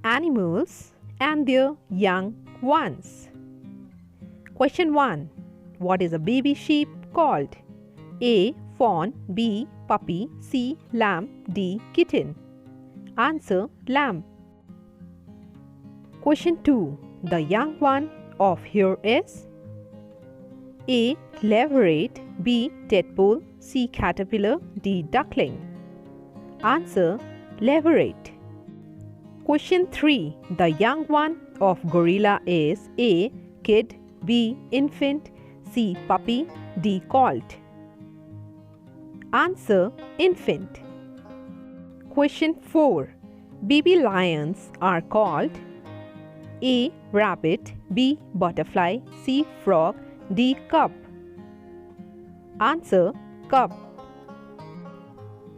animals and their young ones. Question 1. What is a baby sheep called? A. Fawn, B. Puppy, C. Lamb, D. Kitten. Answer: lamb. Question 2. The young one of hare is? A. Leveret, B. Tadpole, C. Caterpillar, D. Duckling. Answer: leveret. Question 3. The young one of gorilla is? A. Kid, B. Infant, C. Puppy, D. Colt. Answer: infant. Question 4. Baby lions are called? A. Rabbit, B. Butterfly, C. Frog, D. Cub. Answer: cub.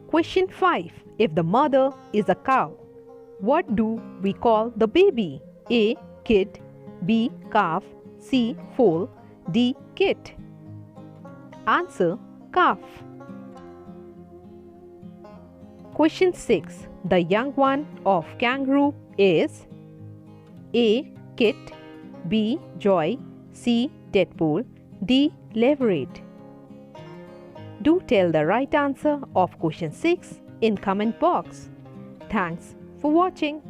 Question 5. If the mother is a cow, what do we call the baby? A. Kid, B. Calf, C. Foal, D. Kit. Answer: calf. Question 6. The young one of kangaroo is? A. Kit, B. Joy, C. Tadpole, D. Leveret. Do tell the right answer of question 6 in comment box. Thanks for watching.